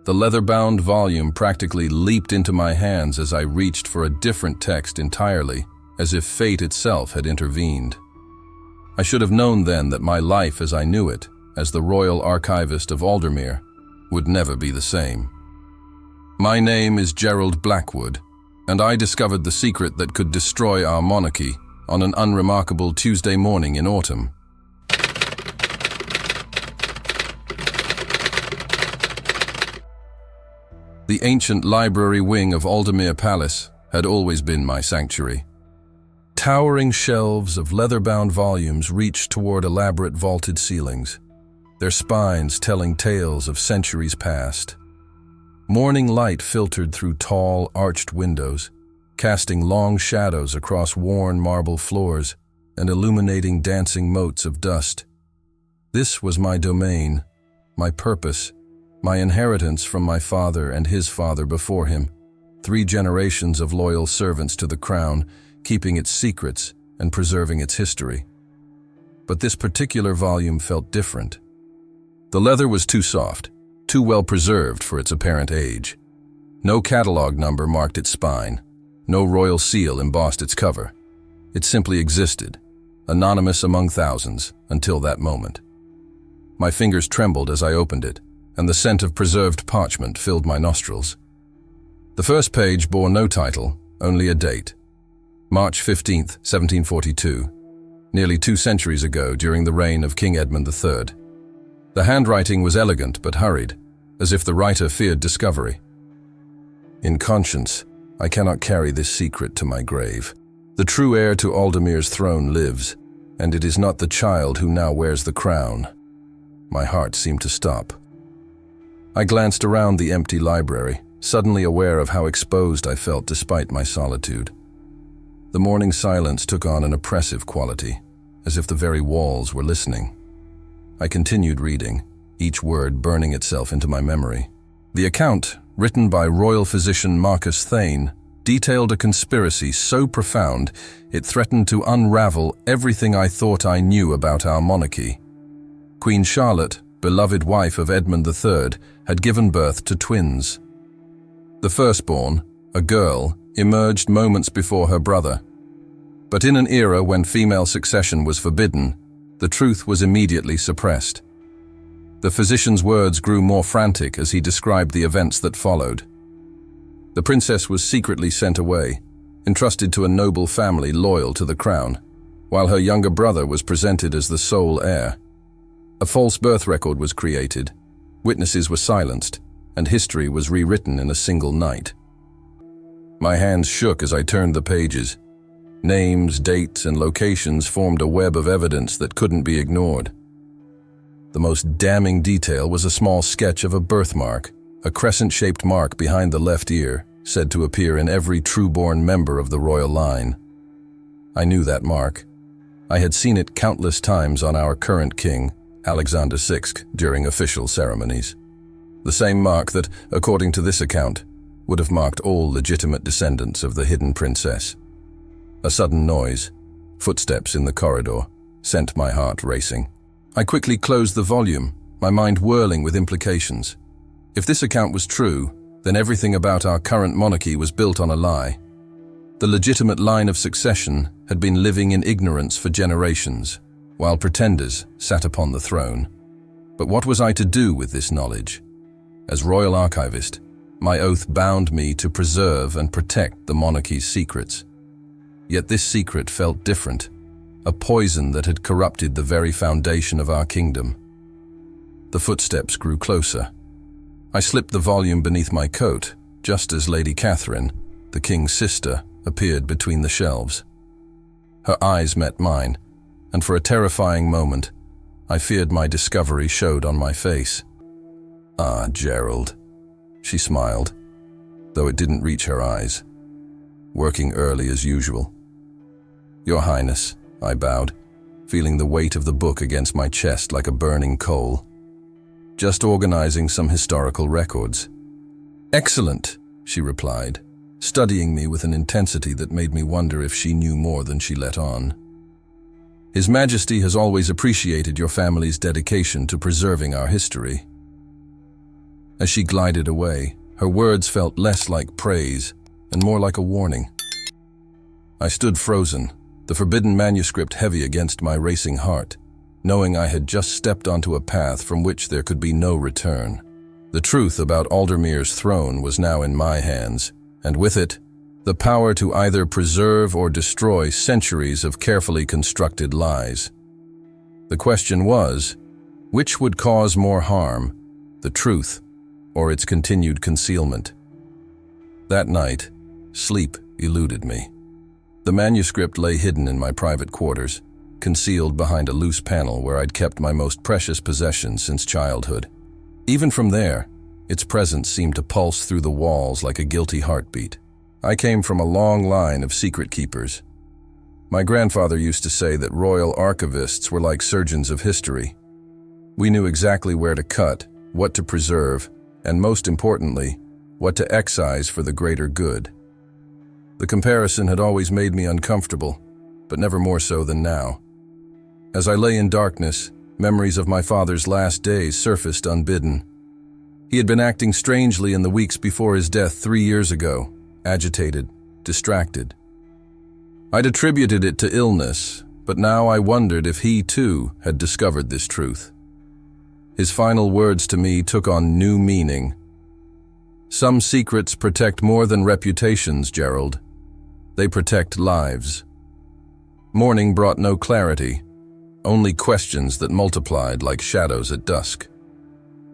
The leather-bound volume practically leaped into my hands as I reached for a different text entirely, as if fate itself had intervened. I should have known then that my life as I knew it, as the Royal Archivist of Aldermere, would never be the same. My name is Gerald Blackwood, and I discovered the secret that could destroy our monarchy on an unremarkable Tuesday morning in autumn. The ancient library wing of Aldermere Palace had always been my sanctuary. Towering shelves of leather-bound volumes reached toward elaborate vaulted ceilings, their spines telling tales of centuries past. Morning light filtered through tall, arched windows, casting long shadows across worn marble floors and illuminating dancing motes of dust. This was my domain, my purpose, my inheritance from my father and his father before him, 3 generations of loyal servants to the crown, keeping its secrets and preserving its history. But this particular volume felt different. The leather was too soft, too well preserved for its apparent age. No catalog number marked its spine, no royal seal embossed its cover. It simply existed, anonymous among thousands, until that moment. My fingers trembled as I opened it, and the scent of preserved parchment filled my nostrils. The first page bore no title, only a date. March 15th, 1742, nearly 2 centuries ago during the reign of King Edmund III. The handwriting was elegant but hurried, as if the writer feared discovery. In conscience, I cannot carry this secret to my grave. The true heir to Aldermere's throne lives, and it is not the child who now wears the crown. My heart seemed to stop. I glanced around the empty library, suddenly aware of how exposed I felt despite my solitude. The morning silence took on an oppressive quality, as if the very walls were listening. I continued reading, each word burning itself into my memory. The account, written by royal physician Marcus Thane, detailed a conspiracy so profound it threatened to unravel everything I thought I knew about our monarchy. Queen Charlotte, beloved wife of Edmund III, had given birth to twins. The firstborn, a girl, emerged moments before her brother. But in an era when female succession was forbidden, the truth was immediately suppressed. The physician's words grew more frantic as he described the events that followed. The princess was secretly sent away, entrusted to a noble family loyal to the crown, while her younger brother was presented as the sole heir. A false birth record was created, witnesses were silenced, and history was rewritten in a single night. My hands shook as I turned the pages. Names, dates, and locations formed a web of evidence that couldn't be ignored. The most damning detail was a small sketch of a birthmark, a crescent-shaped mark behind the left ear, said to appear in every true-born member of the royal line. I knew that mark. I had seen it countless times on our current king, Alexander VI, during official ceremonies. The same mark that, according to this account, would have marked all legitimate descendants of the hidden princess. A sudden noise, footsteps in the corridor, sent my heart racing. I quickly closed the volume, my mind whirling with implications. If this account was true, then everything about our current monarchy was built on a lie. The legitimate line of succession had been living in ignorance for generations, while pretenders sat upon the throne. But what was I to do with this knowledge? As royal archivist, my oath bound me to preserve and protect the monarchy's secrets. Yet this secret felt different, a poison that had corrupted the very foundation of our kingdom. The footsteps grew closer. I slipped the volume beneath my coat, just as Lady Catherine, the king's sister, appeared between the shelves. Her eyes met mine, and for a terrifying moment, I feared my discovery showed on my face. "Ah, Gerald," she smiled, though it didn't reach her eyes. "Working early as usual." "Your Highness," I bowed, feeling the weight of the book against my chest like a burning coal. "Just organizing some historical records." "Excellent," she replied, studying me with an intensity that made me wonder if she knew more than she let on. "His Majesty has always appreciated your family's dedication to preserving our history." As she glided away, her words felt less like praise and more like a warning. I stood frozen, the forbidden manuscript heavy against my racing heart, knowing I had just stepped onto a path from which there could be no return. The truth about Aldermere's throne was now in my hands, and with it, the power to either preserve or destroy centuries of carefully constructed lies. The question was, which would cause more harm, the truth or its continued concealment? That night, sleep eluded me. The manuscript lay hidden in my private quarters, concealed behind a loose panel where I'd kept my most precious possessions since childhood. Even from there, its presence seemed to pulse through the walls like a guilty heartbeat. I came from a long line of secret keepers. My grandfather used to say that royal archivists were like surgeons of history. We knew exactly where to cut, what to preserve, and most importantly, what to excise for the greater good. The comparison had always made me uncomfortable, but never more so than now. As I lay in darkness, memories of my father's last days surfaced unbidden. He had been acting strangely in the weeks before his death 3 years ago, agitated, distracted. I'd attributed it to illness, but now I wondered if he too had discovered this truth. His final words to me took on new meaning. Some secrets protect more than reputations, Gerald. They protect lives. Morning brought no clarity, only questions that multiplied like shadows at dusk.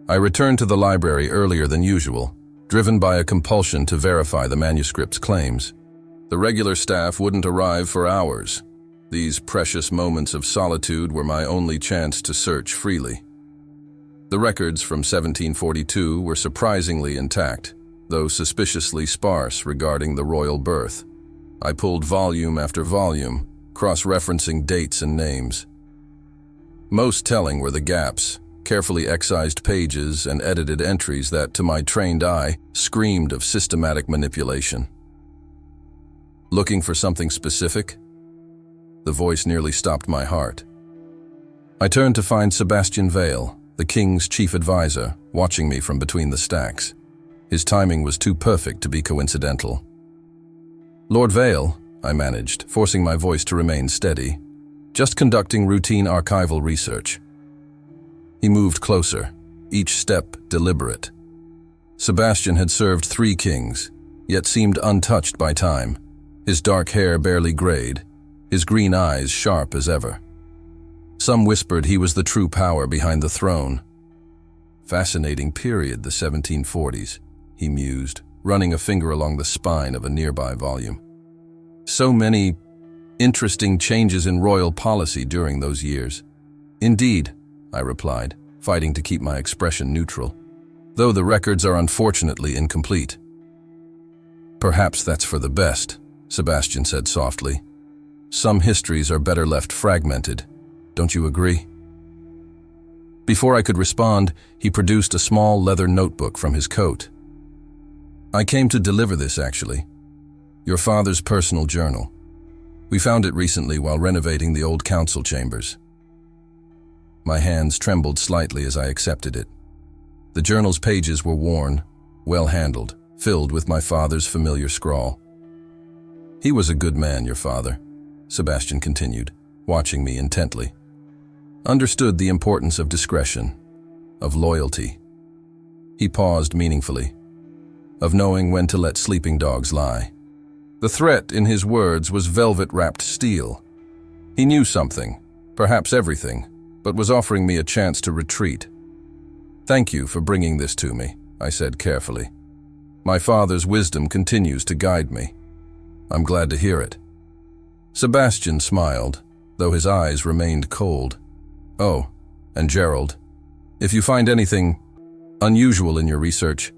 I returned to the library earlier than usual, driven by a compulsion to verify the manuscript's claims. The regular staff wouldn't arrive for hours. These precious moments of solitude were my only chance to search freely. The records from 1742 were surprisingly intact, though suspiciously sparse regarding the royal birth. I pulled volume after volume, cross-referencing dates and names. Most telling were the gaps, carefully excised pages and edited entries that, to my trained eye, screamed of systematic manipulation. Looking for something specific? The voice nearly stopped my heart. I turned to find Sebastian Vale, the king's chief advisor, watching me from between the stacks. His timing was too perfect to be coincidental. "Lord Vale," I managed, forcing my voice to remain steady, "just conducting routine archival research." He moved closer, each step deliberate. Sebastian had served 3 kings, yet seemed untouched by time, his dark hair barely grayed, his green eyes sharp as ever. Some whispered he was the true power behind the throne. Fascinating period, the 1740s, he mused, running a finger along the spine of a nearby volume. So many interesting changes in royal policy during those years. "Indeed," I replied, fighting to keep my expression neutral, "though the records are unfortunately incomplete." "Perhaps that's for the best," Sebastian said softly. "Some histories are better left fragmented. Don't you agree?" Before I could respond, he produced a small leather notebook from his coat. "I came to deliver this, actually. Your father's personal journal. We found it recently while renovating the old council chambers." My hands trembled slightly as I accepted it. The journal's pages were worn, well handled, filled with my father's familiar scrawl. "He was a good man, your father," Sebastian continued, watching me intently. "Understood the importance of discretion, of loyalty." He paused meaningfully, "of knowing when to let sleeping dogs lie." The threat in his words was velvet-wrapped steel. He knew something, perhaps everything, but was offering me a chance to retreat. "Thank you for bringing this to me," I said carefully. "My father's wisdom continues to guide me. I'm glad to hear it." Sebastian smiled, though his eyes remained cold. "Oh, and Gerald, if you find anything unusual in your research,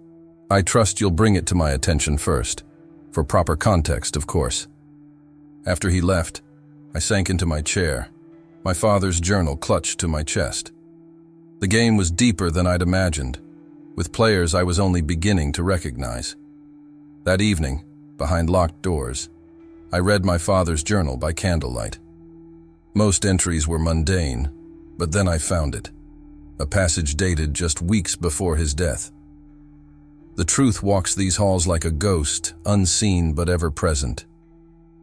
I trust you'll bring it to my attention first, for proper context, of course." After he left, I sank into my chair, my father's journal clutched to my chest. The game was deeper than I'd imagined, with players I was only beginning to recognize. That evening, behind locked doors, I read my father's journal by candlelight. Most entries were mundane, but then I found it. A passage dated just weeks before his death. The truth walks these halls like a ghost, unseen but ever present.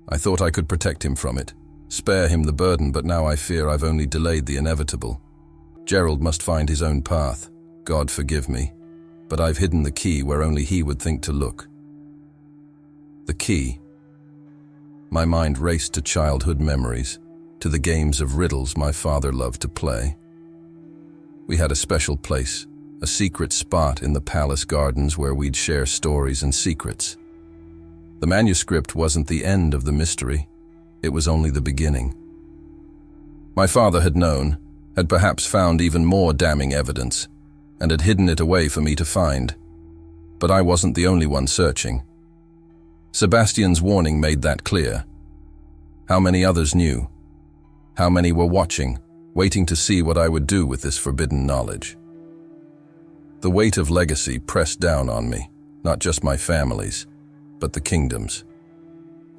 I thought I could protect him from it, spare him the burden, but now I fear I've only delayed the inevitable. Gerald must find his own path. God forgive me, but I've hidden the key where only he would think to look. The key. My mind raced to childhood memories, to the games of riddles my father loved to play. We had a special place, a secret spot in the palace gardens where we'd share stories and secrets. The manuscript wasn't the end of the mystery, it was only the beginning. My father had known, had perhaps found even more damning evidence, and had hidden it away for me to find. But I wasn't the only one searching. Sebastian's warning made that clear. How many others knew? How many were watching, waiting to see what I would do with this forbidden knowledge? The weight of legacy pressed down on me, not just my family's, but the kingdom's.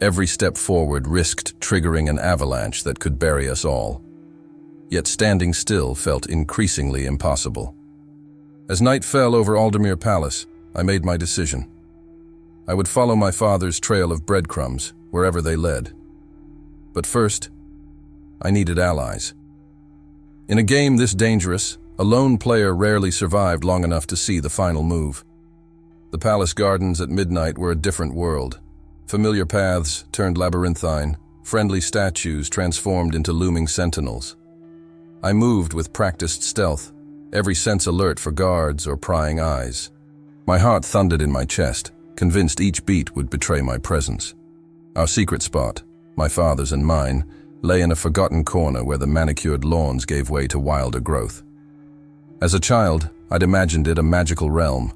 Every step forward risked triggering an avalanche that could bury us all. Yet standing still felt increasingly impossible. As night fell over Aldemir Palace, I made my decision. I would follow my father's trail of breadcrumbs, wherever they led. But first, I needed allies. In a game this dangerous, a lone player rarely survived long enough to see the final move. The palace gardens at midnight were a different world. Familiar paths turned labyrinthine, friendly statues transformed into looming sentinels. I moved with practiced stealth, every sense alert for guards or prying eyes. My heart thundered in my chest, convinced each beat would betray my presence. Our secret spot, my father's and mine, lay in a forgotten corner where the manicured lawns gave way to wilder growth. As a child, I'd imagined it a magical realm.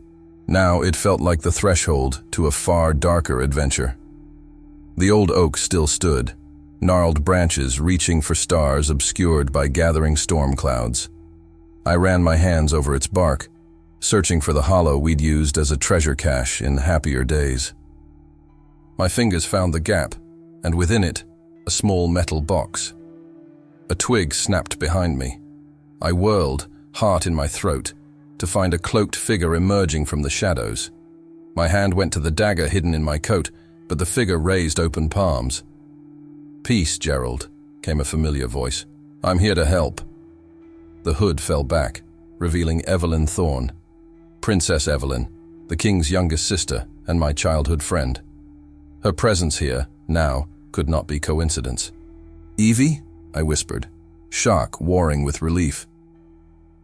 Now it felt like the threshold to a far darker adventure. The old oak still stood, gnarled branches reaching for stars obscured by gathering storm clouds. I ran my hands over its bark, searching for the hollow we'd used as a treasure cache in happier days. My fingers found the gap, and within it, a small metal box. A twig snapped behind me. I whirled, heart in my throat, to find a cloaked figure emerging from the shadows. My hand went to the dagger hidden in my coat, but the figure raised open palms. "Peace, Gerald," came a familiar voice. "I'm here to help." The hood fell back, revealing Evelyn Thorne, Princess Evelyn, the king's youngest sister and my childhood friend. Her presence here, now, could not be coincidence. "Evie?" I whispered, shock warring with relief.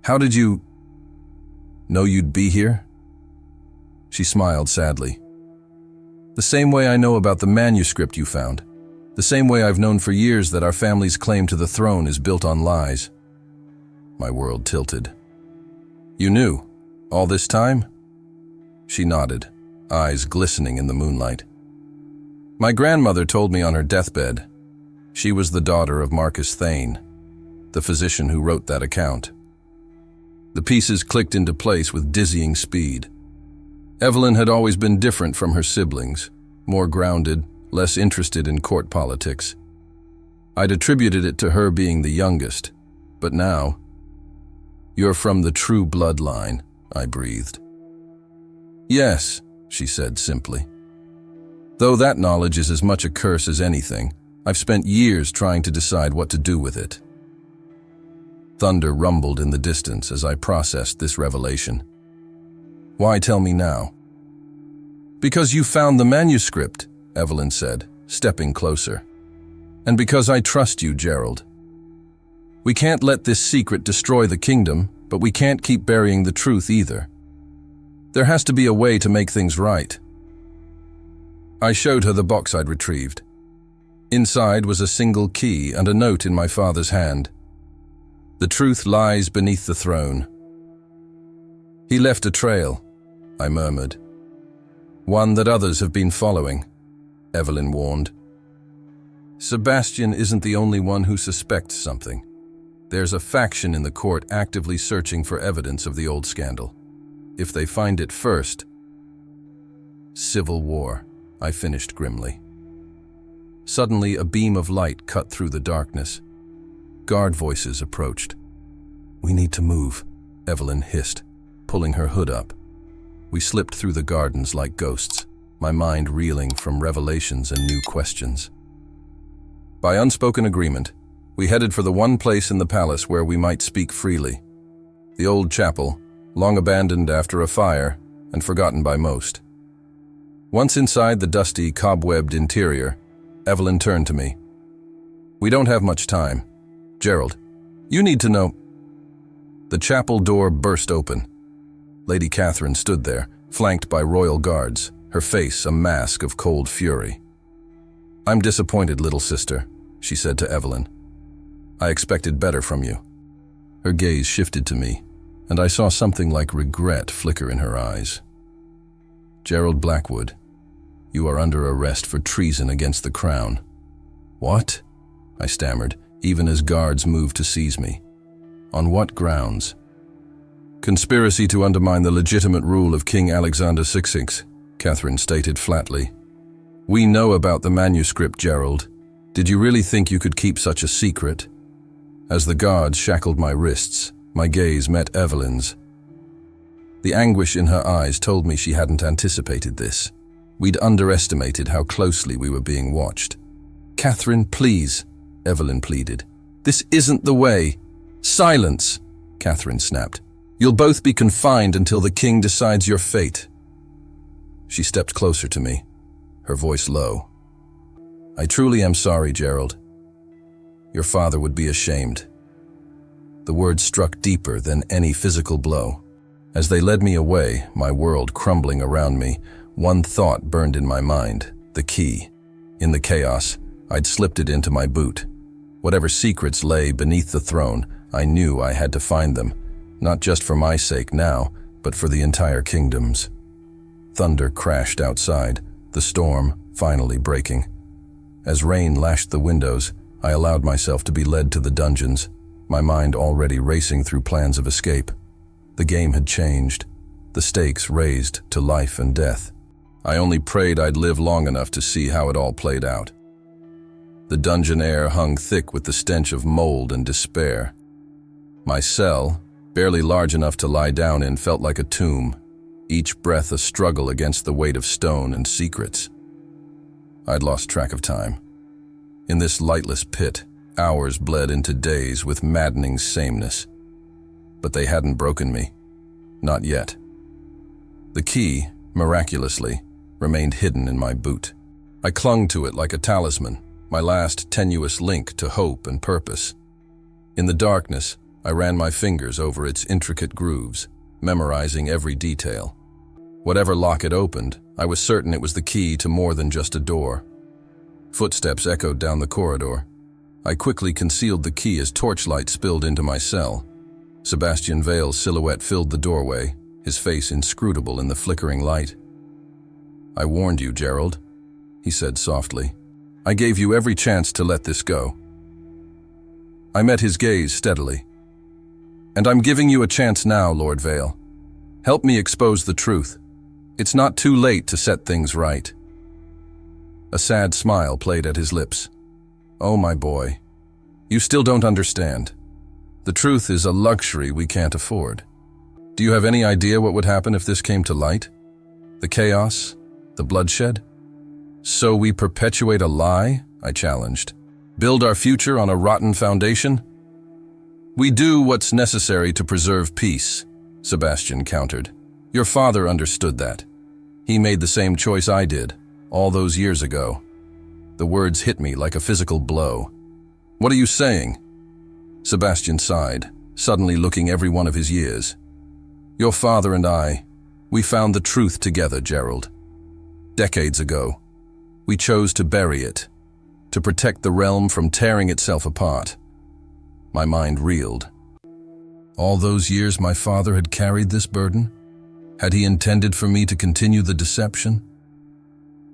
"How did you know you'd be here?" She smiled sadly. "The same way I know about the manuscript you found. The same way I've known for years that our family's claim to the throne is built on lies." My world tilted. "You knew? All this time?" She nodded, eyes glistening in the moonlight. "My grandmother told me on her deathbed. She was the daughter of Marcus Thane, the physician who wrote that account." The pieces clicked into place with dizzying speed. Evelyn had always been different from her siblings, more grounded, less interested in court politics. I'd attributed it to her being the youngest, but now, "You're from the true bloodline," I breathed. "Yes," she said simply. "Though that knowledge is as much a curse as anything, I've spent years trying to decide what to do with it." Thunder rumbled in the distance as I processed this revelation. "Why tell me now?" "Because you found the manuscript," Evelyn said, stepping closer. "And because I trust you, Gerald. We can't let this secret destroy the kingdom, but we can't keep burying the truth either. There has to be a way to make things right." I showed her the box I'd retrieved. Inside was a single key and a note in my father's hand. "The truth lies beneath the throne." "He left a trail," I murmured. "One that others have been following," Evelyn warned. "Sebastian isn't the only one who suspects something. There's a faction in the court actively searching for evidence of the old scandal. If they find it first..." "Civil war," I finished grimly. Suddenly, a beam of light cut through the darkness. Guard voices approached. "We need to move," Evelyn hissed, pulling her hood up. We slipped through the gardens like ghosts, my mind reeling from revelations and new questions. By unspoken agreement, we headed for the one place in the palace where we might speak freely. The old chapel, long abandoned after a fire and forgotten by most. Once inside the dusty, cobwebbed interior, Evelyn turned to me. "We don't have much time. Gerald, you need to know." The chapel door burst open. Lady Catherine stood there, flanked by royal guards, her face a mask of cold fury. "I'm disappointed, little sister," she said to Evelyn. "I expected better from you." Her gaze shifted to me, and I saw something like regret flicker in her eyes. "Gerald Blackwood, you are under arrest for treason against the crown." "What?" I stammered, even as guards moved to seize me. "On what grounds?" "Conspiracy to undermine the legitimate rule of King Alexander VI," Catherine stated flatly. "We know about the manuscript, Gerald. Did you really think you could keep such a secret?" As the guards shackled my wrists, my gaze met Evelyn's. The anguish in her eyes told me she hadn't anticipated this. We'd underestimated how closely we were being watched. "Catherine, please," Evelyn pleaded. "This isn't the way." "Silence," Catherine snapped. "You'll both be confined until the king decides your fate." She stepped closer to me, her voice low. "I truly am sorry, Gerald. Your father would be ashamed." The words struck deeper than any physical blow. As they led me away, my world crumbling around me, one thought burned in my mind: the key. In the chaos, I'd slipped it into my boot. Whatever secrets lay beneath the throne, I knew I had to find them, not just for my sake now, but for the entire kingdom's. Thunder crashed outside, the storm finally breaking. As rain lashed the windows, I allowed myself to be led to the dungeons, my mind already racing through plans of escape. The game had changed, the stakes raised to life and death. I only prayed I'd live long enough to see how it all played out. The dungeon air hung thick with the stench of mold and despair. My cell, barely large enough to lie down in, felt like a tomb, each breath a struggle against the weight of stone and secrets. I'd lost track of time. In this lightless pit, hours bled into days with maddening sameness. But they hadn't broken me. Not yet. The key, miraculously, remained hidden in my boot. I clung to it like a talisman, my last tenuous link to hope and purpose. In the darkness, I ran my fingers over its intricate grooves, memorizing every detail. Whatever lock it opened, I was certain it was the key to more than just a door. Footsteps echoed down the corridor. I quickly concealed the key as torchlight spilled into my cell. Sebastian Vale's silhouette filled the doorway, his face inscrutable in the flickering light. "I warned you, Gerald," he said softly. "I gave you every chance to let this go." I met his gaze steadily. "And I'm giving you a chance now, Lord Vale. Help me expose the truth. It's not too late to set things right." A sad smile played at his lips. "Oh, my boy, you still don't understand. The truth is a luxury we can't afford. Do you have any idea what would happen if this came to light? The chaos? The bloodshed? So we perpetuate a lie?" I challenged. "Build our future on a rotten foundation?" "We do what's necessary to preserve peace," Sebastian countered. "Your father understood that. He made the same choice I did, all those years ago." The words hit me like a physical blow. "What are you saying?" Sebastian sighed, suddenly looking every one of his years. "Your father and I, we found the truth together, Gerald. Decades ago, we chose to bury it, to protect the realm from tearing itself apart." My mind reeled. All those years my father had carried this burden? Had he intended for me to continue the deception?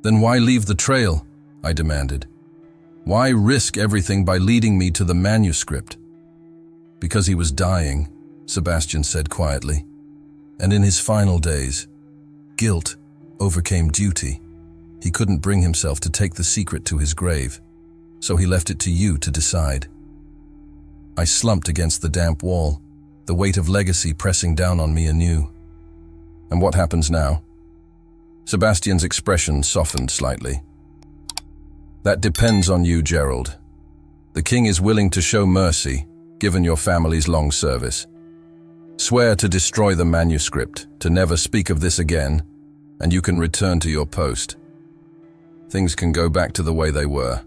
Then why leave the trail? I demanded. Why risk everything by leading me to the manuscript? "Because he was dying," Sebastian said quietly. "And in his final days, guilt overcame duty. He couldn't bring himself to take the secret to his grave, so he left it to you to decide." I slumped against the damp wall, the weight of legacy pressing down on me anew. And what happens now? Sebastian's expression softened slightly. That depends on you, Gerald. The king is willing to show mercy, given your family's long service. Swear to destroy the manuscript, to never speak of this again, and you can return to your post. Things can go back to the way they were.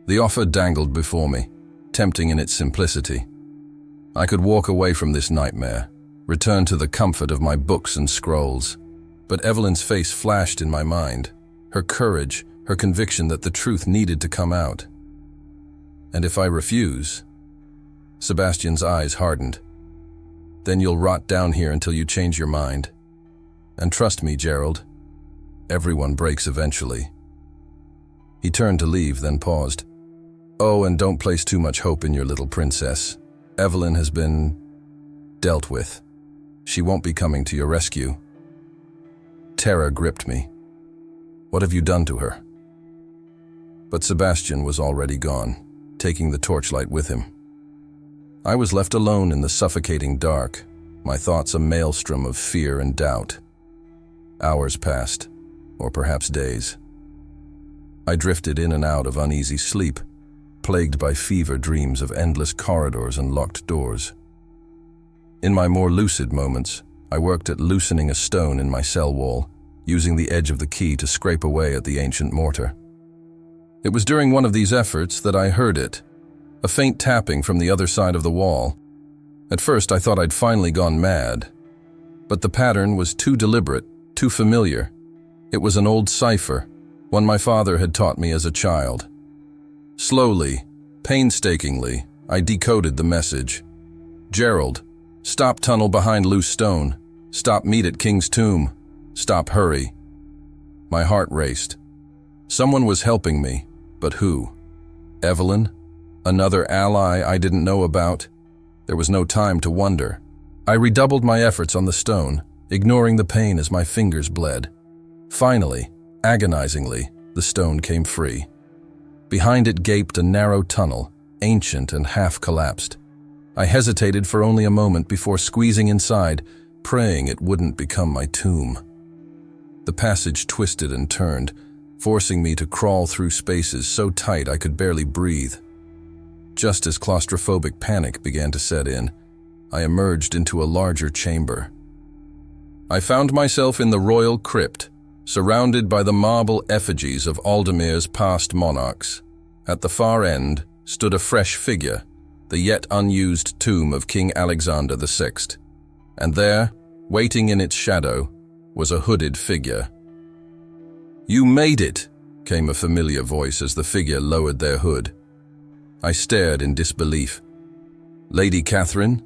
The offer dangled before me, tempting in its simplicity. I could walk away from this nightmare, return to the comfort of my books and scrolls. But Evelyn's face flashed in my mind, her courage, her conviction that the truth needed to come out. And if I refuse? Sebastian's eyes hardened. Then you'll rot down here until you change your mind. And trust me, Gerald, everyone breaks eventually. He turned to leave, then paused. Oh, and don't place too much hope in your little princess. Evelyn has been dealt with. She won't be coming to your rescue. Terror gripped me. What have you done to her? But Sebastian was already gone, taking the torchlight with him. I was left alone in the suffocating dark, my thoughts a maelstrom of fear and doubt. Hours passed, or perhaps days. I drifted in and out of uneasy sleep, plagued by fever dreams of endless corridors and locked doors. In my more lucid moments, I worked at loosening a stone in my cell wall, using the edge of the key to scrape away at the ancient mortar. It was during one of these efforts that I heard it, a faint tapping from the other side of the wall. At first I thought I'd finally gone mad, but the pattern was too deliberate, too familiar. It was an old cipher, one my father had taught me as a child. Slowly, painstakingly, I decoded the message. Gerald, stop tunnel behind loose stone. Stop meet at King's tomb. Stop hurry. My heart raced. Someone was helping me, but who? Evelyn? Another ally I didn't know about? There was no time to wonder. I redoubled my efforts on the stone, ignoring the pain as my fingers bled. Finally, agonizingly, the stone came free. Behind it gaped a narrow tunnel, ancient and half-collapsed. I hesitated for only a moment before squeezing inside, praying it wouldn't become my tomb. The passage twisted and turned, forcing me to crawl through spaces so tight I could barely breathe. Just as claustrophobic panic began to set in, I emerged into a larger chamber. I found myself in the royal crypt, surrounded by the marble effigies of Aldemir's past monarchs. At the far end stood a fresh figure, the yet unused tomb of King Alexander VI. And there, waiting in its shadow, was a hooded figure. "You made it," came a familiar voice as the figure lowered their hood. I stared in disbelief. Lady Catherine?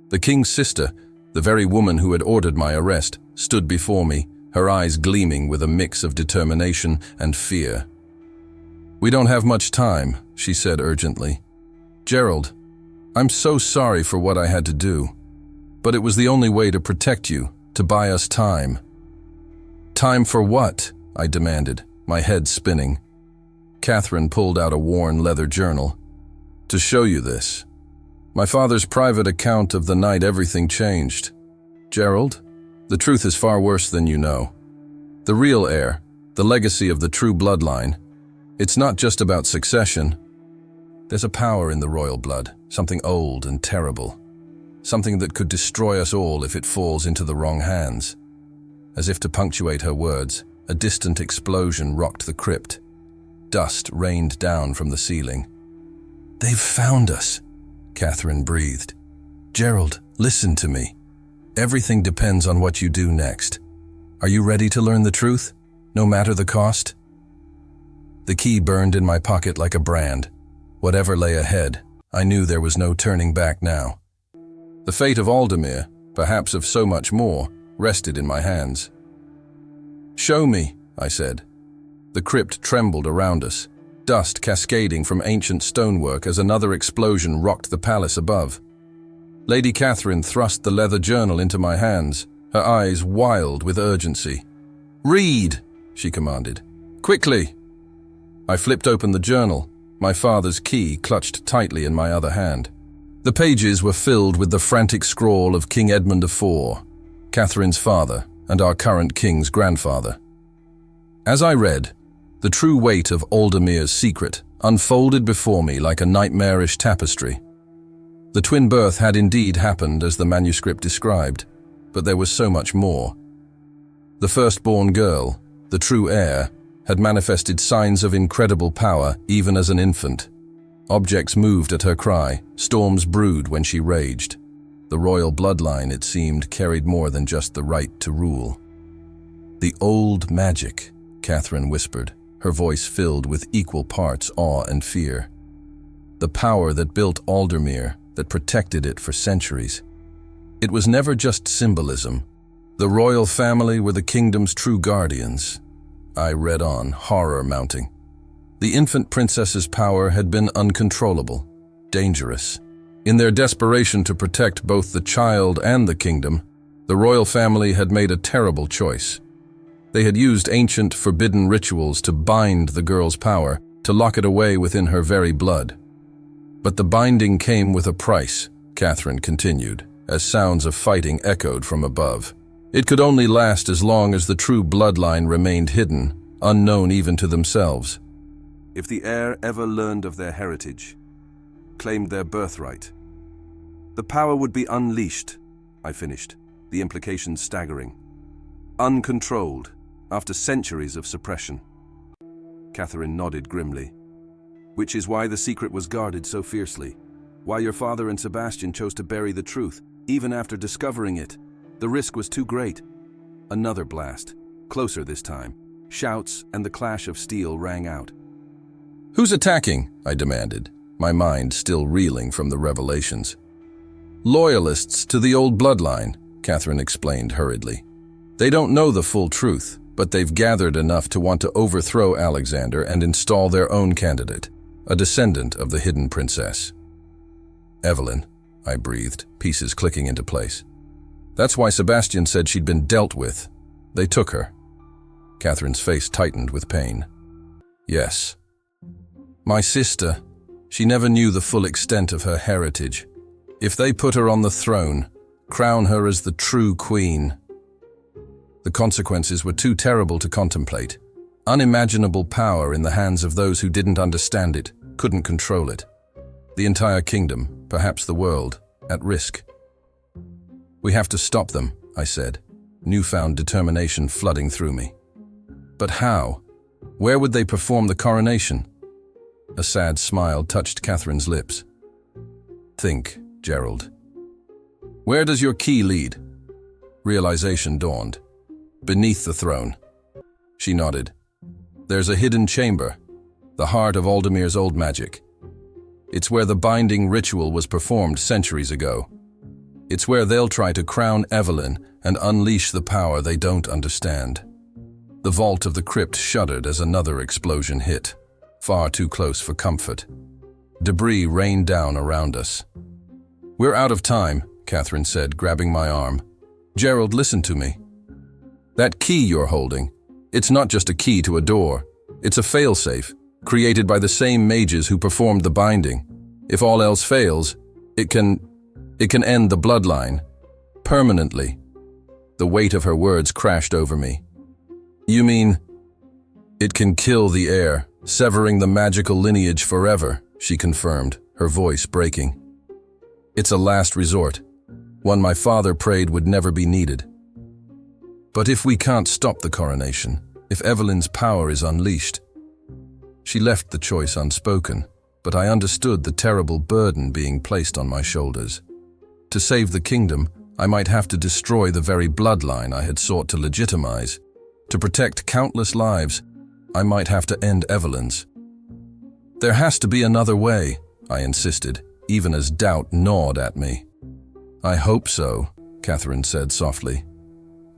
The king's sister, the very woman who had ordered my arrest, stood before me, her eyes gleaming with a mix of determination and fear. "We don't have much time," she said urgently. "Gerald, I'm so sorry for what I had to do, but it was the only way to protect you, to buy us time." "Time for what?" I demanded, my head spinning. Catherine pulled out a worn leather journal. "To show you this. My father's private account of the night everything changed. Gerald, the truth is far worse than you know. The real heir, the legacy of the true bloodline, it's not just about succession. There's a power in the royal blood, something old and terrible, something that could destroy us all if it falls into the wrong hands." As if to punctuate her words, a distant explosion rocked the crypt. Dust rained down from the ceiling. "They've found us," Catherine breathed. "Gerald, listen to me. Everything depends on what you do next. Are you ready to learn the truth, no matter the cost?" The key burned in my pocket like a brand. Whatever lay ahead, I knew there was no turning back now. The fate of Aldemir, perhaps of so much more, rested in my hands. "Show me," I said. The crypt trembled around us, dust cascading from ancient stonework as another explosion rocked the palace above. Lady Catherine thrust the leather journal into my hands, her eyes wild with urgency. "Read," she commanded. "Quickly." I flipped open the journal, my father's key clutched tightly in my other hand. The pages were filled with the frantic scrawl of King Edmund IV, Catherine's father and our current king's grandfather. As I read, the true weight of Aldermere's secret unfolded before me like a nightmarish tapestry. The twin birth had indeed happened as the manuscript described, but there was so much more. The firstborn girl, the true heir, had manifested signs of incredible power even as an infant. Objects moved at her cry, storms brewed when she raged. The royal bloodline, it seemed, carried more than just the right to rule. "The old magic," Catherine whispered, her voice filled with equal parts awe and fear. "The power that built Aldermere, that protected it for centuries. It was never just symbolism. The royal family were the kingdom's true guardians." I read on, horror mounting. The infant princess's power had been uncontrollable, dangerous. In their desperation to protect both the child and the kingdom, the royal family had made a terrible choice. They had used ancient, forbidden rituals to bind the girl's power, to lock it away within her very blood. But the binding came with a price, Catherine continued, as sounds of fighting echoed from above. It could only last as long as the true bloodline remained hidden, unknown even to themselves. If the heir ever learned of their heritage, claimed their birthright, the power would be unleashed, I finished, the implications staggering. Uncontrolled, after centuries of suppression. Catherine nodded grimly. "Which is why the secret was guarded so fiercely. Why your father and Sebastian chose to bury the truth, even after discovering it. The risk was too great." Another blast, closer this time. Shouts and the clash of steel rang out. "Who's attacking?" I demanded, my mind still reeling from the revelations. "Loyalists to the old bloodline," Catherine explained hurriedly. "They don't know the full truth, but they've gathered enough to want to overthrow Alexander and install their own candidate, a descendant of the hidden princess." "Evelyn," I breathed, pieces clicking into place. "That's why Sebastian said she'd been dealt with. They took her." Catherine's face tightened with pain. "Yes. My sister, she never knew the full extent of her heritage. If they put her on the throne, crown her as the true queen, the consequences were too terrible to contemplate. Unimaginable power in the hands of those who didn't understand it, couldn't control it. The entire kingdom, perhaps the world, at risk. "We have to stop them," I said, newfound determination flooding through me. "But how? Where would they perform the coronation?" A sad smile touched Catherine's lips. "Think, Gerald. Where does your key lead?" Realization dawned. "Beneath the throne." She nodded. "There's a hidden chamber, the heart of Aldermere's old magic. It's where the binding ritual was performed centuries ago. It's where they'll try to crown Evelyn and unleash the power they don't understand." The vault of the crypt shuddered as another explosion hit, far too close for comfort. Debris rained down around us. "We're out of time," Catherine said, grabbing my arm. "Gerald, listen to me. That key you're holding, it's not just a key to a door. It's a failsafe, created by the same mages who performed the binding. If all else fails, it can end the bloodline. Permanently." The weight of her words crashed over me. "You mean, it can kill the heir, severing the magical lineage forever," she confirmed, her voice breaking. "It's a last resort, one my father prayed would never be needed. But if we can't stop the coronation, if Evelyn's power is unleashed..." She left the choice unspoken, but I understood the terrible burden being placed on my shoulders. To save the kingdom, I might have to destroy the very bloodline I had sought to legitimize. To protect countless lives, I might have to end Evelyn's. "There has to be another way," I insisted, even as doubt gnawed at me. "I hope so," Catherine said softly.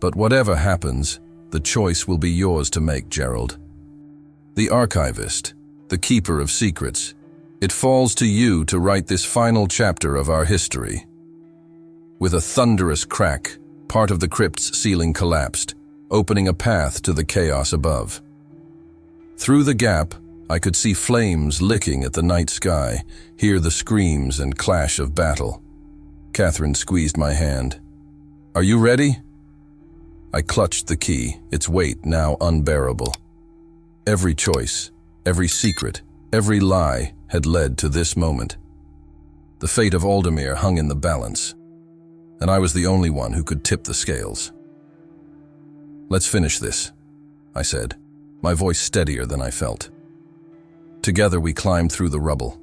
"But whatever happens, the choice will be yours to make, Gerald. The Archivist, the keeper of secrets, it falls to you to write this final chapter of our history." With a thunderous crack, part of the crypt's ceiling collapsed, opening a path to the chaos above. Through the gap, I could see flames licking at the night sky, hear the screams and clash of battle. Catherine squeezed my hand. "Are you ready?" I clutched the key, its weight now unbearable. Every choice, every secret, every lie had led to this moment. The fate of Aldemir hung in the balance, and I was the only one who could tip the scales. "Let's finish this," I said, my voice steadier than I felt. Together we climbed through the rubble,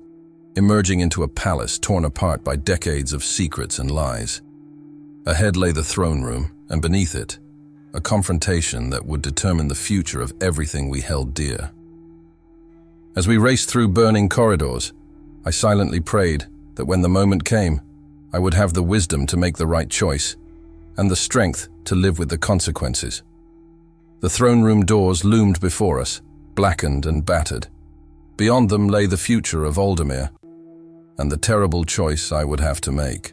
emerging into a palace torn apart by decades of secrets and lies. Ahead lay the throne room, and beneath it, a confrontation that would determine the future of everything we held dear. As we raced through burning corridors, I silently prayed that when the moment came, I would have the wisdom to make the right choice and the strength to live with the consequences. The throne room doors loomed before us, blackened and battered. Beyond them lay the future of Aldemir and the terrible choice I would have to make.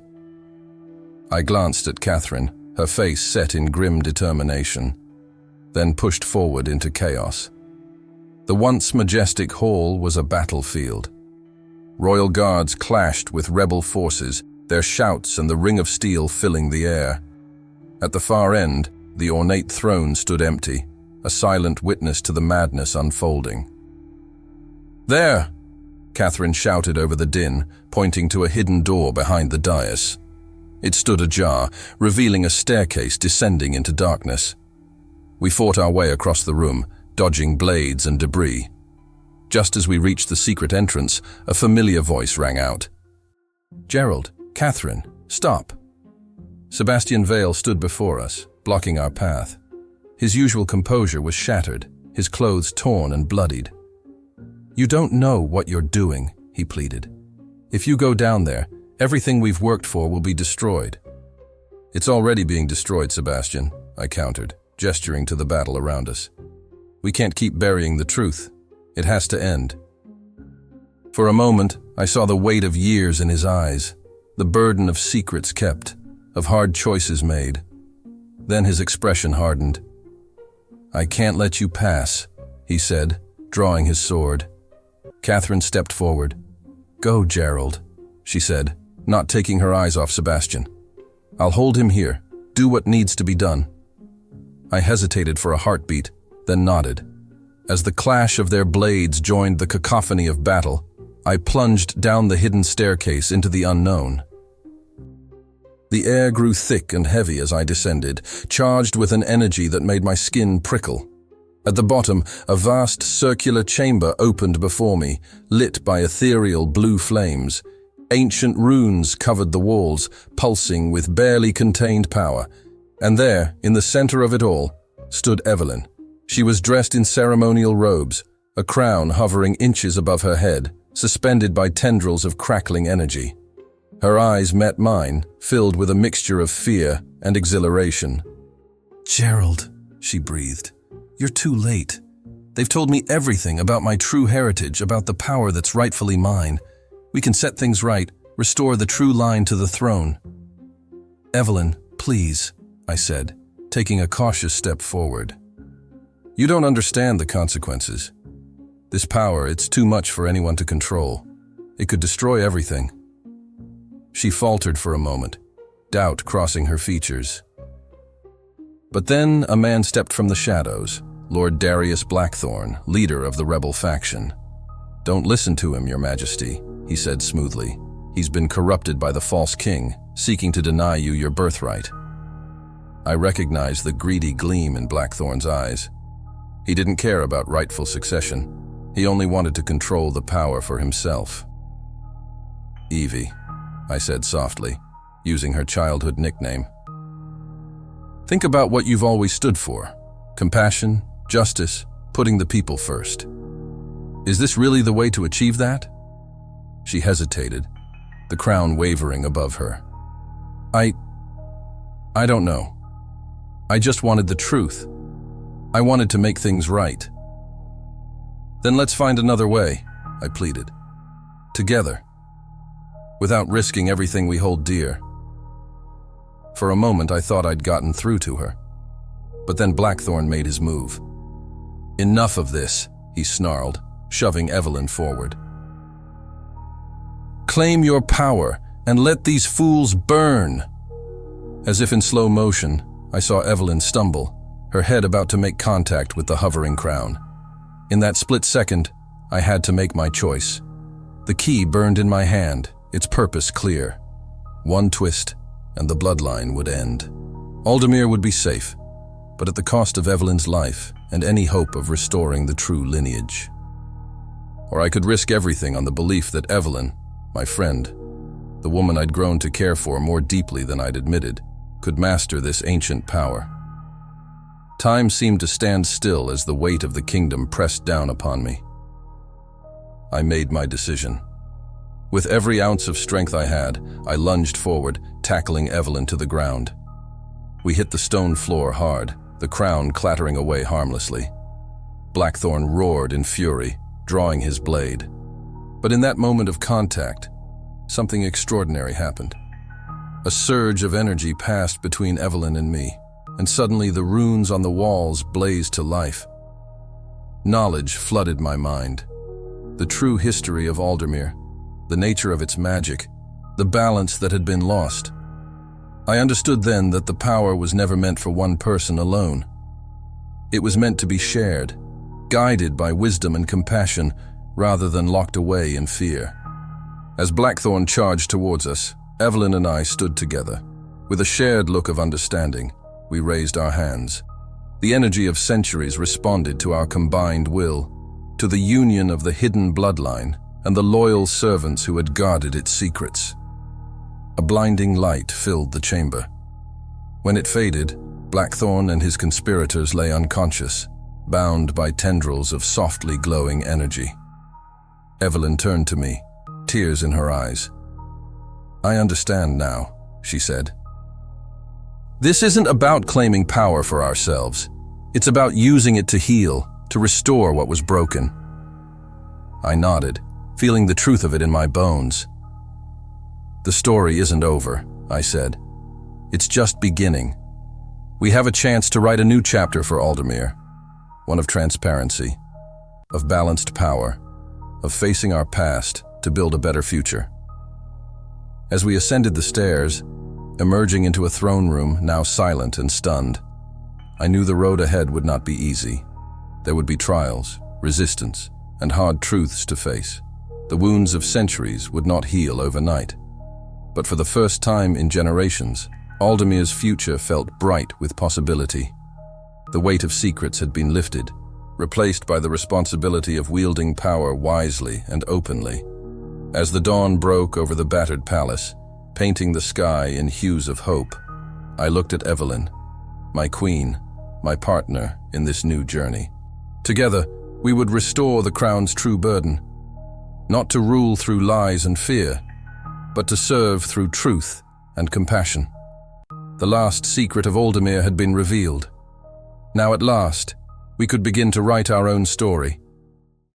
I glanced at Catherine, her face set in grim determination, then pushed forward into chaos. The once majestic hall was a battlefield. Royal guards clashed with rebel forces, their shouts and the ring of steel filling the air. At the far end, the ornate throne stood empty, a silent witness to the madness unfolding. "There!" Catherine shouted over the din, pointing to a hidden door behind the dais. It stood ajar, revealing a staircase descending into darkness. We fought our way across the room, dodging blades and debris. Just as we reached the secret entrance, a familiar voice rang out. "Gerald, Catherine, stop!" Sebastian Vale stood before us, blocking our path. His usual composure was shattered, his clothes torn and bloodied. "You don't know what you're doing," he pleaded. "If you go down there, everything we've worked for will be destroyed." "It's already being destroyed, Sebastian," I countered, gesturing to the battle around us. "We can't keep burying the truth. It has to end." For a moment, I saw the weight of years in his eyes, the burden of secrets kept, of hard choices made. Then his expression hardened. "I can't let you pass," he said, drawing his sword. Catherine stepped forward. "Go, Gerald," she said, not taking her eyes off Sebastian. "I'll hold him here. Do what needs to be done." I hesitated for a heartbeat, then nodded. As the clash of their blades joined the cacophony of battle, I plunged down the hidden staircase into the unknown. The air grew thick and heavy as I descended, charged with an energy that made my skin prickle. At the bottom, a vast circular chamber opened before me, lit by ethereal blue flames. Ancient runes covered the walls, pulsing with barely contained power. And there, in the center of it all, stood Evelyn. She was dressed in ceremonial robes, a crown hovering inches above her head, suspended by tendrils of crackling energy. Her eyes met mine, filled with a mixture of fear and exhilaration. "Gerald," she breathed, "you're too late. They've told me everything about my true heritage, about the power that's rightfully mine. We can set things right, restore the true line to the throne." "Evelyn, please," I said, taking a cautious step forward. "You don't understand the consequences. This power, it's too much for anyone to control. It could destroy everything." She faltered for a moment, doubt crossing her features. But then a man stepped from the shadows, Lord Darius Blackthorn, leader of the rebel faction. "Don't listen to him, Your Majesty," he said smoothly. "He's been corrupted by the false king, seeking to deny you your birthright." I recognized the greedy gleam in Blackthorn's eyes. He didn't care about rightful succession. He only wanted to control the power for himself. "Evie," I said softly, using her childhood nickname. "Think about what you've always stood for. Compassion, justice, putting the people first. Is this really the way to achieve that?" She hesitated, the crown wavering above her. I don't know. I just wanted the truth. I wanted to make things right." "Then let's find another way," I pleaded. "Together. Without risking everything we hold dear." For a moment I thought I'd gotten through to her. But then Blackthorn made his move. "Enough of this," he snarled, shoving Evelyn forward. "Claim your power and let these fools burn." As if in slow motion, I saw Evelyn stumble, her head about to make contact with the hovering crown. In that split second, I had to make my choice. The key burned in my hand, its purpose clear. One twist, and the bloodline would end. Aldemir would be safe, but at the cost of Evelyn's life and any hope of restoring the true lineage. Or I could risk everything on the belief that Evelyn, my friend, the woman I'd grown to care for more deeply than I'd admitted, could master this ancient power. Time seemed to stand still as the weight of the kingdom pressed down upon me. I made my decision. With every ounce of strength I had, I lunged forward, tackling Evelyn to the ground. We hit the stone floor hard, the crown clattering away harmlessly. Blackthorn roared in fury, drawing his blade. But in that moment of contact, something extraordinary happened. A surge of energy passed between Evelyn and me, and suddenly the runes on the walls blazed to life. Knowledge flooded my mind. The true history of Aldemir, the nature of its magic, the balance that had been lost. I understood then that the power was never meant for one person alone. It was meant to be shared, guided by wisdom and compassion rather than locked away in fear. As Blackthorn charged towards us, Evelyn and I stood together. With a shared look of understanding, we raised our hands. The energy of centuries responded to our combined will, to the union of the hidden bloodline and the loyal servants who had guarded its secrets. A blinding light filled the chamber. When it faded, Blackthorn and his conspirators lay unconscious, bound by tendrils of softly glowing energy. Evelyn turned to me, tears in her eyes. "I understand now," she said. "This isn't about claiming power for ourselves. It's about using it to heal, to restore what was broken." I nodded, feeling the truth of it in my bones. "The story isn't over," I said. "It's just beginning. We have a chance to write a new chapter for Aldemir, one of transparency, of balanced power, of facing our past to build a better future." As we ascended the stairs, emerging into a throne room now silent and stunned, I knew the road ahead would not be easy. There would be trials, resistance, and hard truths to face. The wounds of centuries would not heal overnight. But for the first time in generations, Aldemir's future felt bright with possibility. The weight of secrets had been lifted, replaced by the responsibility of wielding power wisely and openly. As the dawn broke over the battered palace, painting the sky in hues of hope, I looked at Evelyn, my queen, my partner in this new journey. Together, we would restore the crown's true burden, not to rule through lies and fear, but to serve through truth and compassion. The last secret of Aldemir had been revealed. Now at last, we could begin to write our own story,